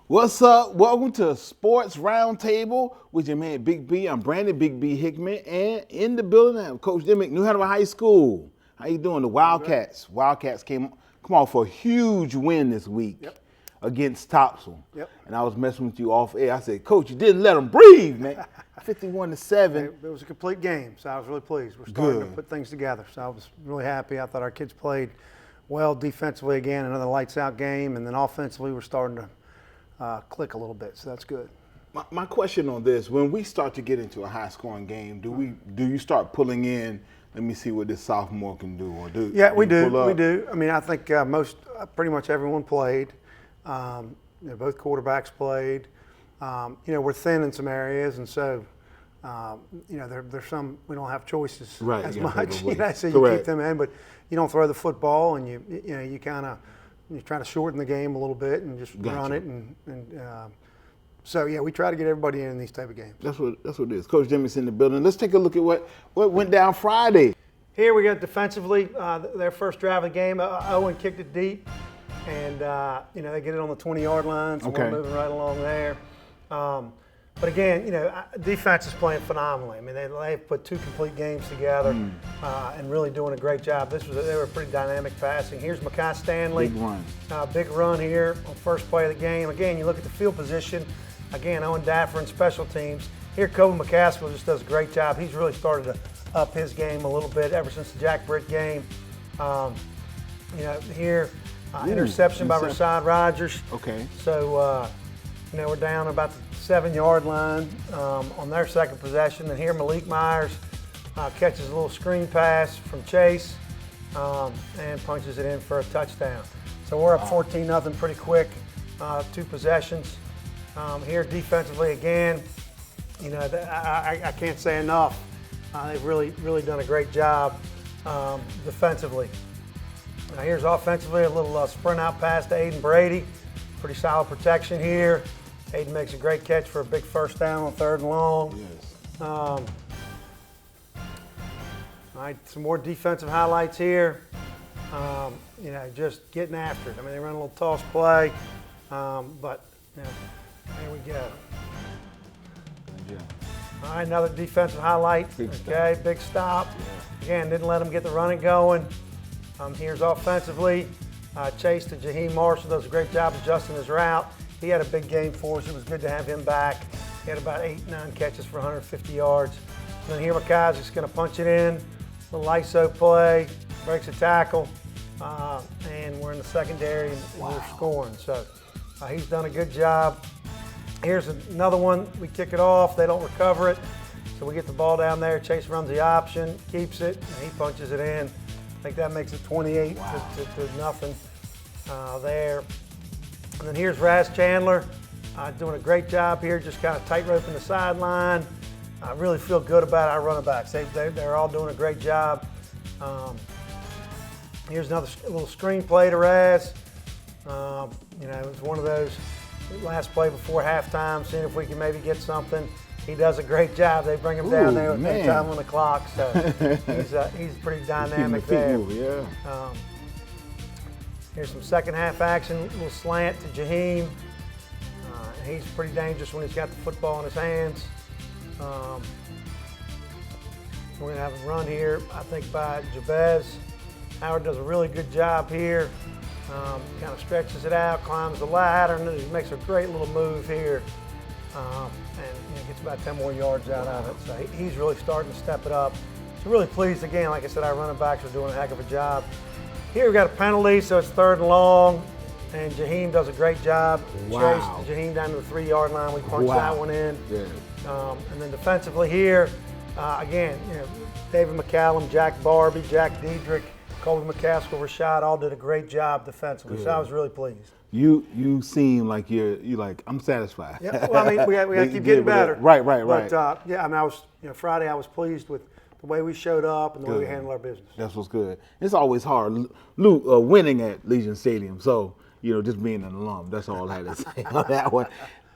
What's up? Welcome to Sports Roundtable with your man Bigby. I'm Brandon Bigby Hickman, and in the building I have Coach Dimmick, New Hanover High School. How you doing? The Wildcats. Wildcats come off for a huge win this week against Topsail. And I was messing with you off air. I said, Coach, you didn't let them breathe, man. 51-7. It was a complete game, so I was really pleased. We're starting to put things together, so I was really happy. I thought our kids played well defensively again, another lights-out game, and then offensively we're starting to click a little bit, so that's good. My question on this: when we start to get into a high-scoring game, do you start pulling in? Let me see what this sophomore can do, or do? Yeah, we do. I mean, I think pretty much everyone played. Both quarterbacks played. We're thin in some areas, and so there's some we don't have choices as much. So you keep them in, but you don't throw the football, and you kind of. You try to shorten the game a little bit and just run it, so we try to get everybody in these type of games. That's what it is. Coach Dimmick's in the building. Let's take a look at what went down Friday. Here we got defensively, their first drive of the game. Owen kicked it deep, and they get it on the 20-yard line, so we're moving right along there. But again, defense is playing phenomenally. I mean, they've put two complete games together and really doing a great job. They were pretty dynamic passing. Here's Makai Stanley. Big run here on first play of the game. Again, you look at the field position. Again, Owen Daffer in special teams. Here, Kobe McCaskill just does a great job. He's really started to up his game a little bit ever since the Jack Britt game. Interception by Rashaad Rogers. So, we're down about the 7-yard line on their second possession. And here Malik Myers catches a little screen pass from Chase and punches it in for a touchdown. So we're up 14-0 pretty quick, 2 possessions. Here defensively again, I can't say enough. They've really done a great job defensively. Now here's offensively a little sprint out pass to Aiden Brady. Pretty solid protection here. Aiden makes a great catch for a big first down on 3rd and long. All right, some more defensive highlights here. Just getting after it. I mean, they run a little toss play, but there we go. All right, another defensive highlight. Big stop. Again, didn't let them get the running going. Here's offensively. Chase to Jaheim Marshall does a great job adjusting his route. He had a big game for us. It was good to have him back. He had about 8-9 catches for 150 yards. And then here Makai's just going to punch it in. A little ISO play, breaks a tackle, and we're in the secondary and we're scoring. So he's done a good job. Here's another one. We kick it off. They don't recover it. So we get the ball down there. Chase runs the option, keeps it, and he punches it in. I think that makes it 28 to nothing there. And then here's Raz Chandler doing a great job here, just kind of tight-roping the sideline. I really feel good about our running backs. They're all doing a great job. Here's another little screen play to Raz. It was one of those last play before halftime, seeing if we can maybe get something. He does a great job. They bring him down there with no time on the clock, so he's pretty dynamic there. Here's some second half action, a little slant to Jaheim. He's pretty dangerous when he's got the football in his hands. We're going to have a run here, I think, by Jabez. Howard does a really good job here. Kind of stretches it out, climbs the ladder, and then he makes a great little move here. And gets about 10 more yards out of it. So he's really starting to step it up. So really pleased again. Like I said, our running backs are doing a heck of a job. Here we've got a penalty, so it's 3rd and long, and Jaheim does a great job. Chase Jaheim down to the 3-yard line. We punch that one in. And then defensively here, again, David McCallum, Jack Barbie, Jack Diedrich, Colby McCaskill, Rashaad all did a great job defensively. So I was really pleased. You seem like you're like, I'm satisfied. Yeah, well, I mean, we got to keep getting better. Right. But I was Friday I was pleased with the way we showed up and the way we handled our business. That's what's good. It's always hard winning at Legion Stadium. So just being an alum, that's all I had to say on that one.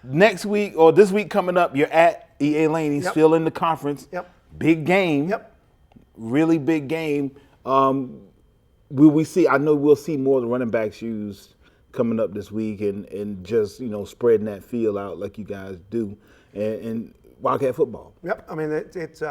Next week or this week coming up, you're at E.A. Laney, still in the conference. Big game. Really big game. Will we see? I know we'll see more of the running backs used coming up this week and just, spreading that field out like you guys do and Wildcat football. Yep. I mean, it's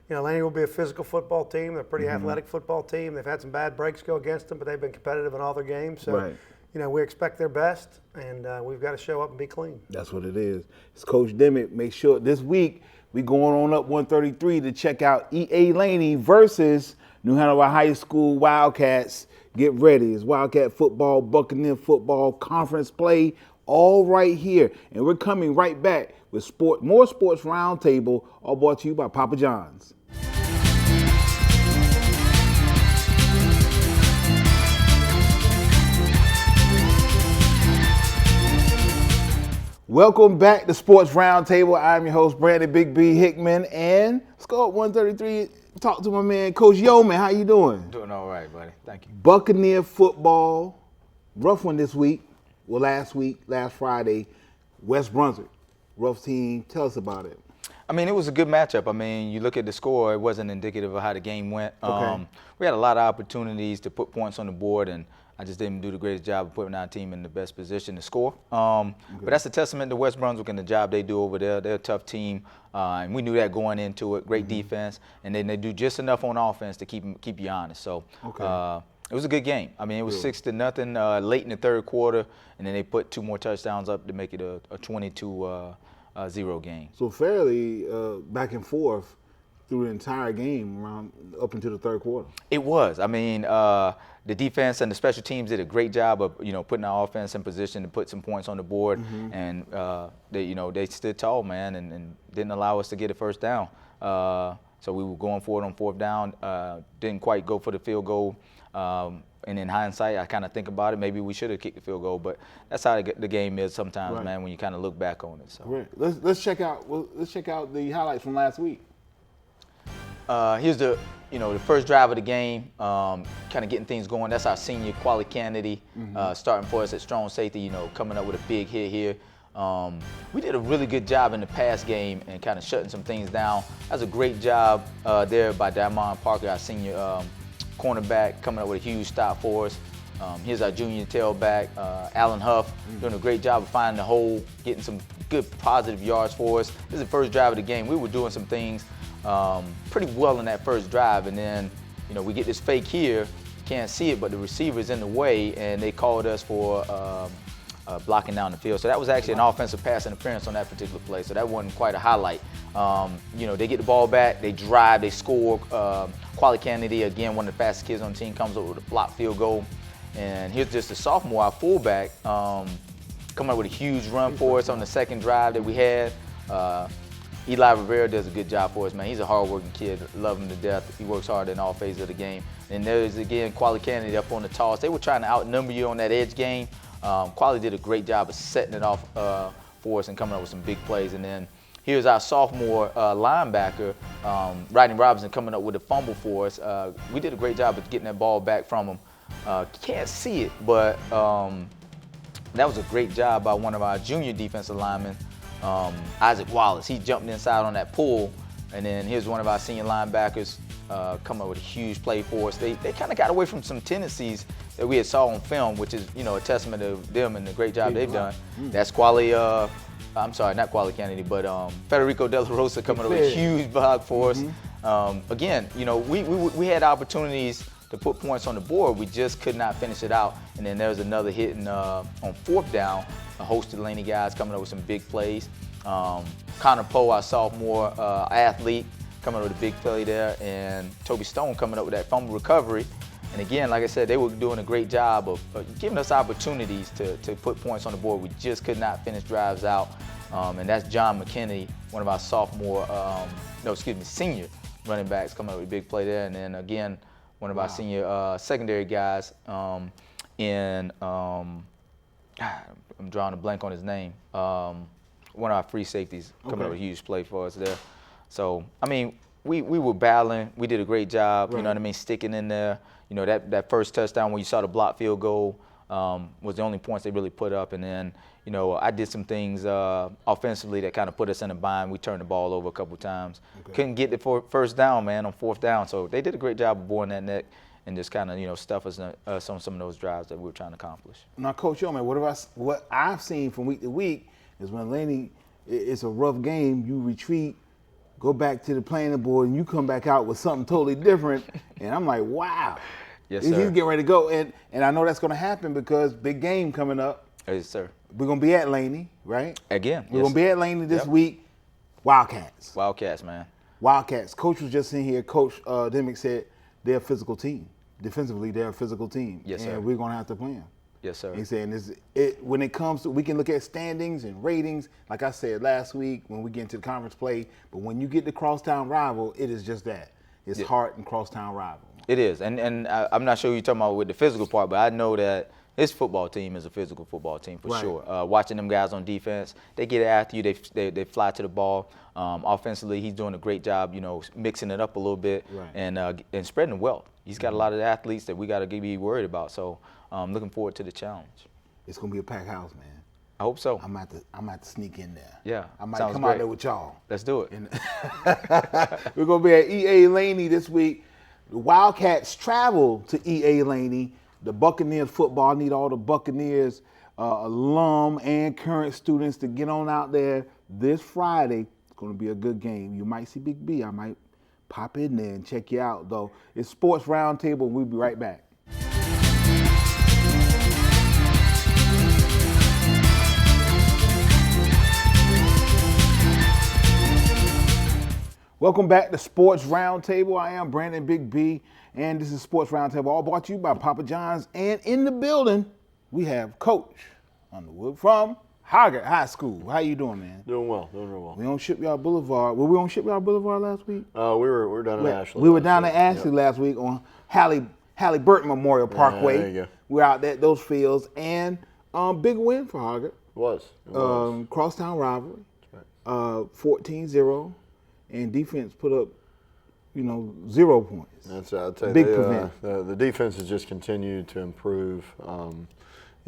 Laney will be a physical football team. They're a pretty athletic football team. They've had some bad breaks go against them, but they've been competitive in all their games. So, right. We expect their best, and we've got to show up and be clean. That's what it is. It's Coach Dimmick. Make sure this week we going on up 133 to check out E.A. Laney versus New Hanover High School Wildcats. Get ready. It's Wildcat football, Buccaneer football, conference play, all right here. And we're coming right back with more Sports Roundtable, all brought to you by Papa John's. Welcome back to Sports Roundtable. I'm your host, Brandon Bigby Hickman, and let's go up 133. Talk to my man, Coach Yeoman. How you doing? Doing all right, buddy. Thank you. Buccaneer football, rough one this week. Well, last Friday, West Brunswick, rough team. Tell us about it. I mean, it was a good matchup. I mean, you look at the score, it wasn't indicative of how the game went. Okay. We had a lot of opportunities to put points on the board, and I just didn't do the greatest job of putting our team in the best position to score. But that's a testament to West Brunswick and the job they do over there. They're a tough team, and we knew that going into it. Great defense, and then they do just enough on offense to keep you honest. So it was a good game. I mean, it was 6-0 late in the third quarter, and then they put 2 more touchdowns up to make it a 22-0 game. So fairly back and forth through the entire game, around up into the third quarter. It was. I mean, the defense and the special teams did a great job of putting our offense in position to put some points on the board, and they stood tall, man, and didn't allow us to get a first down. So we were going for it on fourth down, didn't quite go for the field goal. And in hindsight, I kind of think about it. Maybe we should have kicked the field goal, but that's how the game is sometimes, man. When you kind of look back on it. So let's check out the highlights from last week. Here's the first drive of the game, kind of getting things going. That's our senior quality candidate starting for us at strong safety. Coming up with a big hit here. We did a really good job in the pass game and kind of shutting some things down. That was a great job there by Damon Parker, our senior cornerback, coming up with a huge stop for us. Here's our junior tailback, Alan Huff, doing a great job of finding the hole, getting some good positive yards for us. This is the first drive of the game. We were doing some things pretty well in that first drive, and then we get this fake here. Can't see it, but the receiver's in the way, and they called us for blocking down the field. So that was actually an offensive pass interference on that particular play, so that wasn't quite a highlight. They get the ball back, they drive, they score. Quality candidate, again, one of the fastest kids on the team, comes up with a blocked field goal. And here's just a sophomore, our fullback, coming up with a huge run for us on the second drive that we had. Eli Rivera does a good job for us, man. He's a hard-working kid, love him to death. He works hard in all phases of the game. And there's, again, quality candidate up on the toss. They were trying to outnumber you on that edge game. Quality did a great job of setting it off for us and coming up with some big plays. And then here's our sophomore linebacker, Rodney Robinson, coming up with a fumble for us. We did a great job of getting that ball back from him. Can't see it, but that was a great job by one of our junior defensive linemen, Isaac Wallace. He jumped inside on that pull, and then here's one of our senior linebackers coming up with a huge play for us. They kind of got away from some tendencies that we had saw on film, which is a testament to them and the great job they've done. That's quality. I'm sorry, not quality Kennedy, but Federico De La Rosa coming up with a huge block for us. Again, we had opportunities to put points on the board. We just could not finish it out. And then there was another hit on fourth down. A host of Laney guys coming up with some big plays. Connor Poe, our sophomore athlete, coming up with a big play there. And Toby Stone coming up with that fumble recovery. And again, like I said, they were doing a great job of giving us opportunities to put points on the board. We just could not finish drives out. And that's John McKinney, one of our senior running backs, coming up with a big play there. And then again, one of our senior secondary guys I'm drawing a blank on his name. One of our free safeties coming up with a huge play for us there. So, I mean, we were battling. We did a great job, you know what I mean, sticking in there. That first touchdown when you saw the blocked field goal was the only points they really put up. And then, I did some things offensively that kind of put us in a bind. We turned the ball over a couple times. Couldn't get the first down, man, on fourth down. So they did a great job of boring that neck. and just kind of stuff us on some of those drives that we were trying to accomplish. Now, Coach Yeoman, what I've seen from week to week is when Laney, it's a rough game, you retreat, go back to the planning board, and you come back out with something totally different. And I'm like, wow. Yes, He's sir. getting ready to go. And I know that's going to happen because big game coming up. Yes, sir. We're going to be at Laney, right? Again. We're going to be at Laney this week. Wildcats. Wildcats, man. Wildcats. Coach was just in here. Coach Dimick said they're a physical team. Defensively, they're a physical team. Yes, sir. And we're going to have to play them. Yes, sir. He's saying when it comes to, we can look at standings and ratings, like I said last week when we get into the conference play, but when you get the crosstown rival, it is just that. It's heart and crosstown rival. It is, and I'm not sure what you're talking about with the physical part, but I know that this football team is a physical football team for sure. Watching them guys on defense, they get after you, they fly to the ball. Offensively, he's doing a great job, mixing it up a little bit and spreading the wealth. He's got a lot of athletes that we got to be worried about. So I'm looking forward to the challenge. It's gonna be a packed house, man. I hope so. I'm about to sneak in there. Yeah, I might sounds come great. out there with y'all. Let's do it. We're gonna be at EA Laney this week. The Wildcats travel to EA Laney. The Buccaneers football, I need all the Buccaneers alum and current students to get on out there this Friday. It's going to be a good game. You might see Big B. I might pop in there and check you out, though. It's Sports Roundtable. We'll be right back. Welcome back to Sports Roundtable. I am Brandon Bigby, and this is Sports Roundtable, all brought to you by Papa John's. And in the building, we have Coach Underwood from Hoggart High School. How you doing, man? Doing well, doing real well. We on Shipyard Boulevard. Were we on Shipyard Boulevard last week? We were down at Ashley. We were down at Ashley last week on Hallie Burton Memorial Parkway. There you go. We're out at those fields, and big win for Hoggart. It was. Crosstown rivalry. That's right. 14-0, and defense put up, 0 points. That's I'll tell you, Big prevent. the defense has just continued to improve.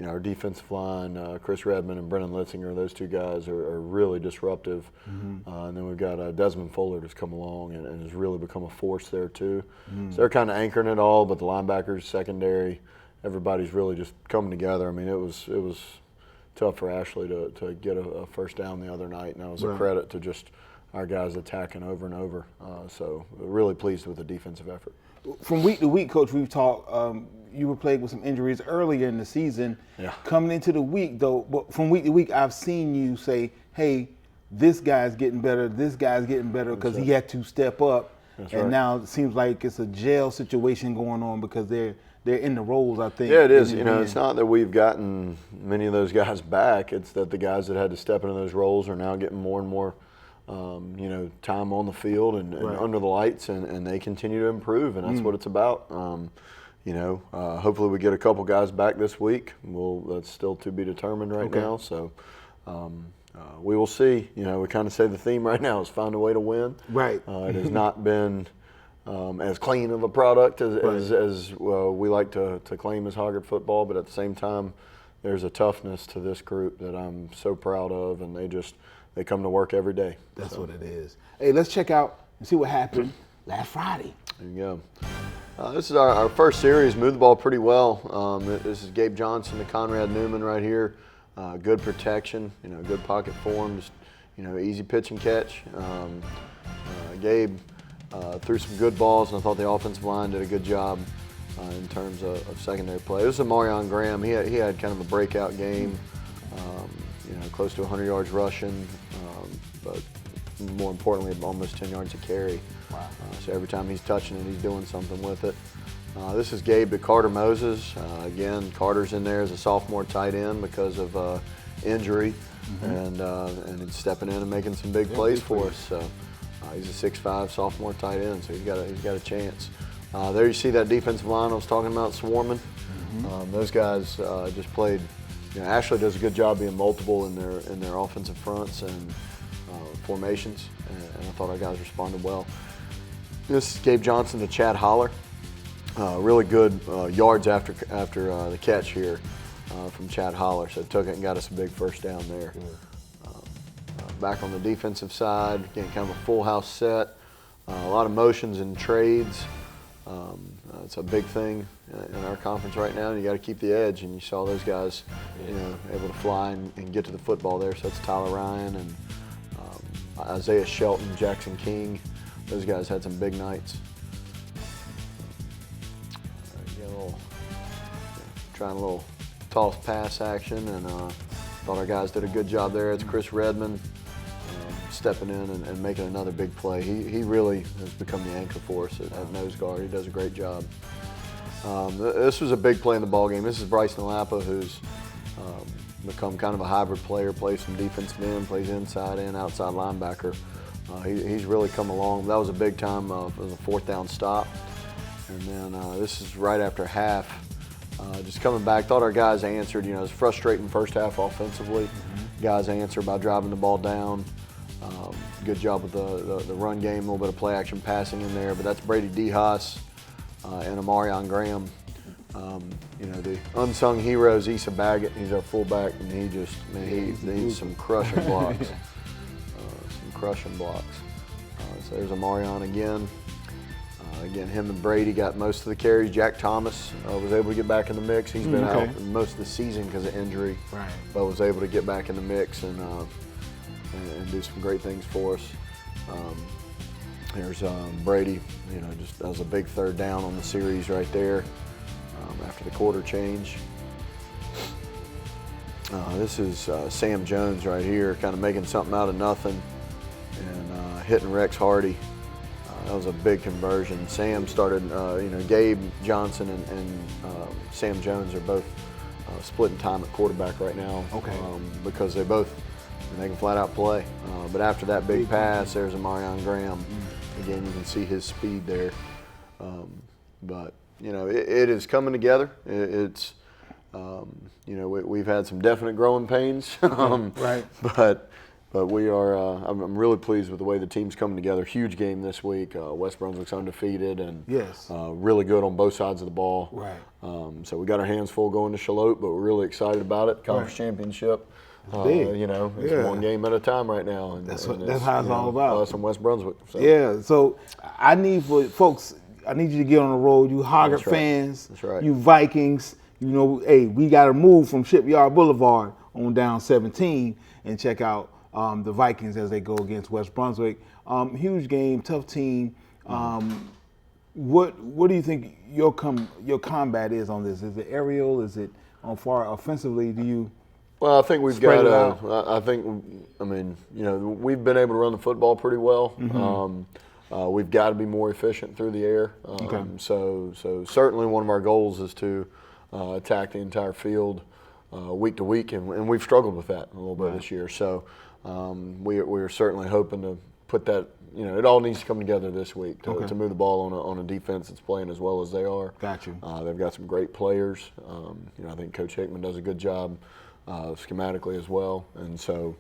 Our defensive line, Chris Redmond and Brennan Litzinger, those two guys are really disruptive. And then we've got Desmond Fuller that's come along and has really become a force there too. So they're kind of anchoring it all, but the linebackers, secondary, everybody's really just coming together. I mean, it was tough for Ashley to get a first down the other night, and that was a credit to just our guys attacking over and over. So really pleased with the defensive effort. From week to week, Coach, we've talked, you were plagued with some injuries earlier in the season. Yeah. Coming into the week, though, but from week to week, I've seen you say, hey, this guy's getting better, because he had to step up. That's and right. now it seems like it's a jail situation going on because they're in the roles, I think. Yeah, it is. It's not that we've gotten many of those guys back. It's that the guys that had to step into those roles are now getting more and more time on the field and under the lights, and they continue to improve, and that's what it's about. Hopefully we get a couple guys back this week. That's still to be determined right now. So we will see. We kind of say the theme right now is find a way to win. Right. It has not been as clean of a product as we like to claim as Hoggart football, but at the same time, there's a toughness to this group that I'm so proud of, and they come to work every day. That's what it is. Hey, let's check out and see what happened last Friday. There you go. This is our first series. Moved the ball pretty well. This is Gabe Johnson to Conrad Newman right here. Good protection, good pocket form, just easy pitch and catch. Gabe threw some good balls, and I thought the offensive line did a good job in terms of secondary play. This is Marion Graham. He had kind of a breakout game. Close to 100 yards rushing, but more importantly, almost 10 yards a carry. Wow. So every time he's touching it, he's doing something with it. This is Gabe to Carter Moses. Again, Carter's in there as a sophomore tight end because of injury, and he's stepping in and making some big plays for us. So he's a 6'5" sophomore tight end, so he's got a chance. There you see that defensive line I was talking about swarming. Those guys just played. Ashley does a good job being multiple in their offensive fronts and formations, and I thought our guys responded well. This is Gabe Johnson to Chad Holler. Really good yards after the catch here from Chad Holler, so took it and got us a big first down there. Back on the defensive side, again, kind of a full house set. A lot of motions and trades. It's a big thing in our conference right now, and you got to keep the edge. And you saw those guys, able to fly and get to the football there. So that's Tyler Ryan and Isaiah Shelton, Jackson King. Those guys had some big nights. Trying a little toss pass action, and thought our guys did a good job there. It's Chris Redmond stepping in and making another big play. He really has become the anchor for us at nose guard. He does a great job. This was a big play in the ballgame. This is Bryson Lapa, who's become kind of a hybrid player, plays some defensive end, plays inside and outside linebacker. He's really come along. That was a big time, it was a 4th down stop. And then this is right after half. Just coming back, thought our guys answered. It was frustrating first half offensively. Guys answered by driving the ball down. Good job with the run game, a little bit of play action passing in there. But that's Brady DeHaas and Amarion Graham. The unsung heroes, Issa Baggett, he's our fullback, and he's some crushing blocks. So there's Amarion again. Again, him and Brady got most of the carries. Jack Thomas was able to get back in the mix. He's been out most of the season because of injury, but was able to get back in the mix and do some great things for us. There's Brady, just that was a big 3rd down on the series right there after the quarter change. This is Sam Jones right here, kind of making something out of nothing and hitting Rex Hardy. That was a big conversion. Sam started, Gabe Johnson and Sam Jones are both splitting time at quarterback right now. Because they can flat out play. But after that big pass, there's Amarion Graham. Again, you can see his speed there. But it is coming together. We've had some definite growing pains. But we are. I'm really pleased with the way the team's coming together. Huge game this week. West Brunswick's undefeated and really good on both sides of the ball. So we got our hands full going to Charlotte, but we're really excited about it. Conference championship. It's one game at a time right now. And that's how it's all about. Us in West Brunswick. So. Yeah. So I need folks. I need you to get on the road. You Hoggart fans. That's right. You Vikings. Hey, we got to move from Shipyard Boulevard on down 17 and check out the Vikings as they go against West Brunswick. Huge game, tough team. What do you think your combat is on this? Is it aerial? Is it on far offensively? Do you? Well, I think we've got. We've been able to run the football pretty well. We've got to be more efficient through the air. So certainly one of our goals is to attack the entire field week to week, and we've struggled with that a little bit this year. So we're certainly hoping to put that. It all needs to come together this week to move the ball on a defense that's playing as well as they are. Got you. They've got some great players. I think Coach Hickman does a good job schematically as well, and so.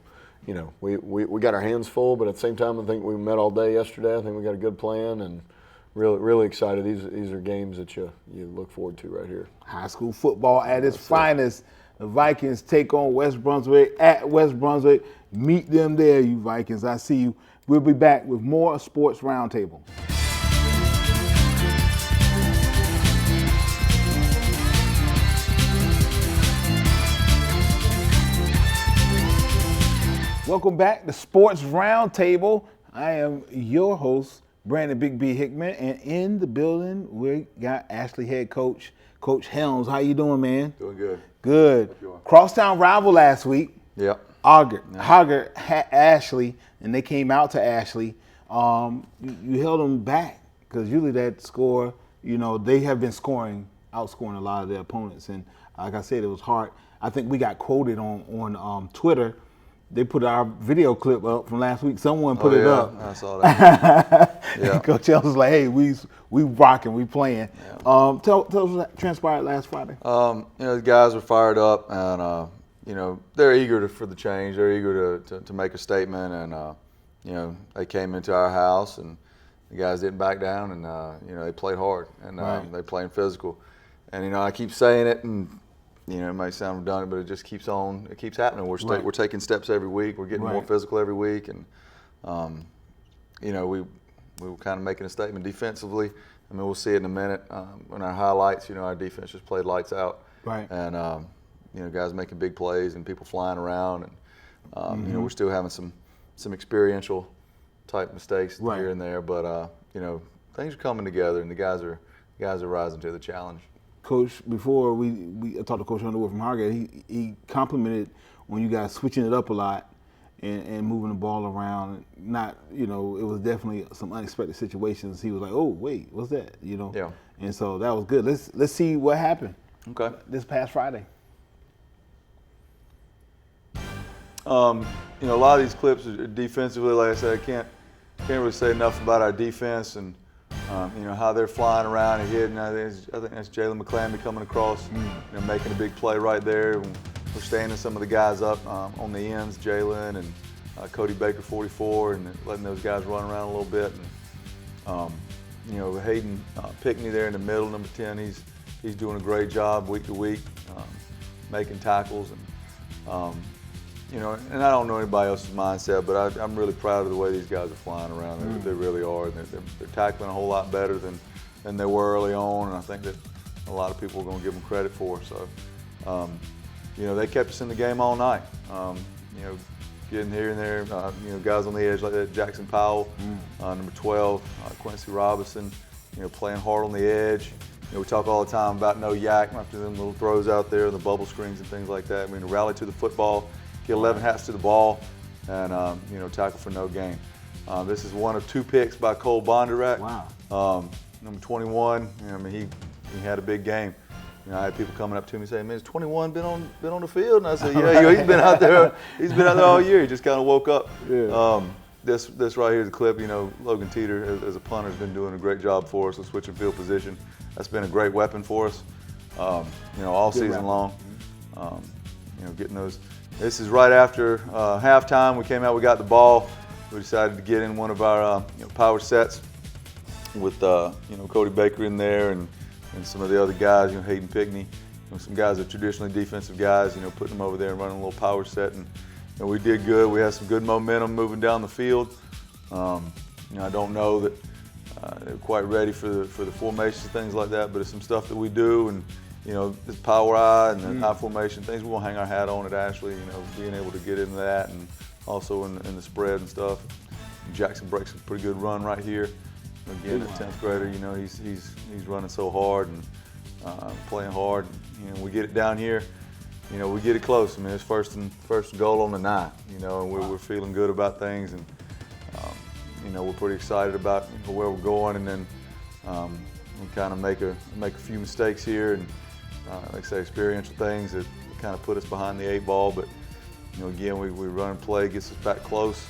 We got our hands full, but at the same time, I think we met all day yesterday. I think we got a good plan, and really excited. These are games that you look forward to right here. High school football at its finest. The Vikings take on West Brunswick at West Brunswick. Meet them there, you Vikings. I see you. We'll be back with more Sports Roundtable. Welcome back to Sports Roundtable. I am your host, Brandon Bigby Hickman, and in the building we got Ashley head coach, Coach Helms. How you doing, man? Doing good. Good. Crosstown rival last week. Yep. Hoggart had Ashley, and they came out to Ashley. You held them back because usually that score, they have been outscoring a lot of their opponents, and like I said, it was hard. I think we got quoted on Twitter. They put our video clip up from last week. Someone put it up. I saw that. Coach Helms was like, "Hey, we rocking, we playing." Yeah. Tell us what transpired last Friday. The guys were fired up, and they're eager for the change. They're eager to make a statement, and they came into our house, and the guys didn't back down, and they played hard, and they played physical, and I keep saying it, and. It might sound redundant, but it just keeps on. It keeps happening. We're taking steps every week. We're getting more physical every week, and we were kind of making a statement defensively. I mean, we'll see it in a minute. In our highlights, our defense just played lights out. Right. And, guys making big plays and people flying around. And, we're still having some experiential type mistakes here and there. But, things are coming together and the guys are rising to the challenge. Coach, before we talked to Coach Underwood from Hargate, he complimented when you guys switching it up a lot and moving the ball around. Not, it was definitely some unexpected situations. He was like, "Oh, wait, what's that?" Yeah. And so that was good. Let's see what happened. Okay. This past Friday. A lot of these clips are defensively. Like I said, I can't really say enough about our defense and how they're flying around and hitting. I think that's Jalen McClamby coming across, making a big play right there. We're standing some of the guys up on the ends, Jalen and Cody Baker, 44, and letting those guys run around a little bit. And, Hayden Pickney there in the middle, number 10, he's doing a great job week to week, making tackles. And I don't know anybody else's mindset, but I'm really proud of the way these guys are flying around. They really are. They're tackling a whole lot better than they were early on, and I think that a lot of people are going to give them credit for. So, they kept us in the game all night. Getting here and there, guys on the edge like that, Jackson Powell, number 12, Quincy Robinson, playing hard on the edge. We talk all the time about no yak after them little throws out there, the bubble screens and things like that. I mean, to rally to the football, get 11 hats to the ball, and tackle for no gain. This is one of 2 picks by Cole Bonderak. Wow. Number 21. He had a big game. I had people coming up to me saying, "Man, has 21 been on the field?" And I said, "Yeah, he's been out there. He's been out there all year. He just kind of woke up." Yeah. This right here is a clip. Logan Teeter, as a punter, has been doing a great job for us with switching field position. That's been a great weapon for us. All season long. Getting those. This is right after halftime. We came out, we got the ball. We decided to get in one of our power sets with Cody Baker in there and some of the other guys, Hayden Pickney, some guys that are traditionally defensive guys, putting them over there and running a little power set. And we did good. We had some good momentum moving down the field. I don't know that they're quite ready for the formations and things like that, but it's some stuff that we do. And this power eye and the eye formation things, we're going to hang our hat on at Ashley, being able to get into that and also in the spread and stuff. Jackson breaks a pretty good run right here. Again, a 10th grader, he's running so hard and playing hard. We get it down here, we get it close. I mean, it's first and goal on the 9, and we're feeling good about things. And, we're pretty excited about where we're going. And then we kind of make a few mistakes here. And like I say, experiential things that kind of put us behind the 8 ball. But, again, we run and play, gets us back close.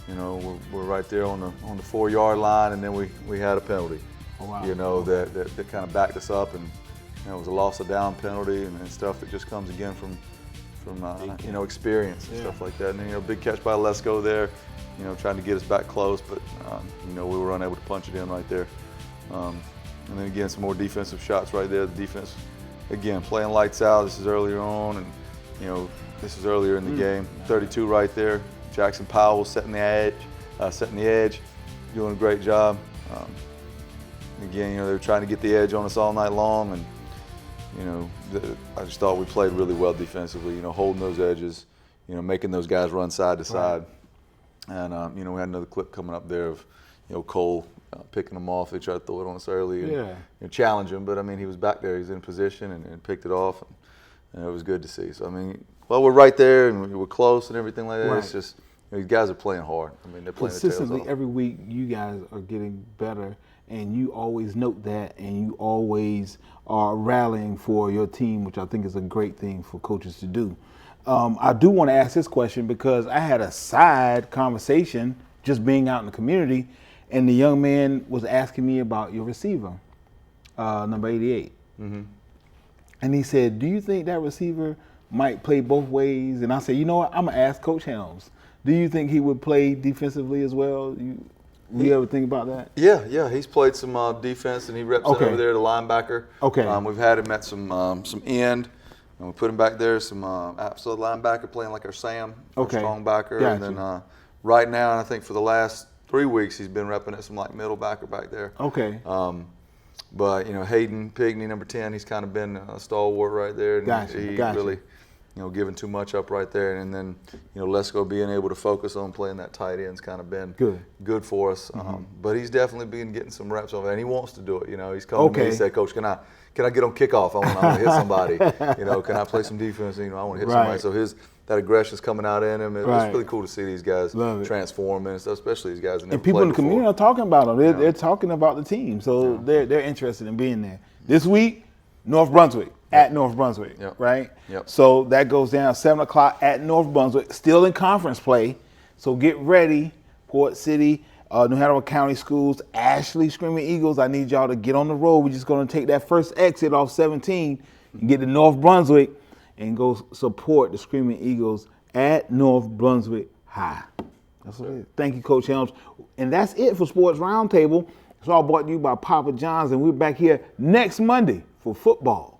We're right there on the 4-yard line, and then we had a penalty. Oh, wow. That kind of backed us up, and it was a loss of down penalty and stuff that just comes again from experience and stuff like that. And then big catch by Lesko there, trying to get us back close, but we were unable to punch it in right there. And then again, some more defensive shots right there. The defense, again, playing lights out. This is earlier on, and this is earlier in the game. 32 right there. Jackson Powell setting the edge, doing a great job. Again, they were trying to get the edge on us all night long, and I just thought we played really well defensively. Holding those edges, making those guys run side to side, and we had another clip coming up there of Cole picking them off. They tried to throw it on us early and challenge him, but I mean he was back there, he was in position and picked it off, and it was good to see. So I mean, we're right there and we're close and everything like that. Right. It's just these guys are playing hard. I mean, they're playing their tails Consistently off. every week, you guys are getting better, and you always note that, and you always are rallying for your team, which I think is a great thing for coaches to do. I do want to ask this question because I had a side conversation just being out in the community, and the young man was asking me about your receiver, number 88. Mm-hmm. And he said, "Do you think that receiver might play both ways?" And I said, "You know what? I'm going to ask Coach Helms. Do you think he would play defensively as well? You ever think about that?" Yeah. He's played some defense, and he reps it over there, the linebacker. Okay. We've had him at some end, and we put him back there, some absolute linebacker playing like our Sam, our strong backer. Gotcha. And then right now, and I think for the last 3 weeks, he's been repping at some like middle backer back there. Okay. But Hayden Pigney, number 10, he's kind of been a stalwart right there. And Gotcha, he gotcha. really, giving too much up right there. And then, Lesko being able to focus on playing that tight end's kind of been good for us. But he's definitely been getting some reps on it, and he wants to do it. He's coming to me and said, Coach, can I get on kickoff? I want to hit somebody. Can I play some defense? I want to hit somebody. So that aggression's coming out in him. It's really cool to see these guys transform, and stuff, especially these guys that never And people in the played community before. are talking about them. They're talking about the team, so they're interested in being there. This week, North Brunswick at North Brunswick, right? Yep. So that goes down 7 o'clock at North Brunswick, still in conference play. So get ready, Port City, New Hanover County Schools, Ashley Screaming Eagles. I need y'all to get on the road. We're just going to take that first exit off 17 and get to North Brunswick and go support the Screaming Eagles at North Brunswick High. That's what it is. Thank you, Coach Helms. And that's it for Sports Roundtable. It's all brought to you by Papa John's, and we're back here next Monday for football.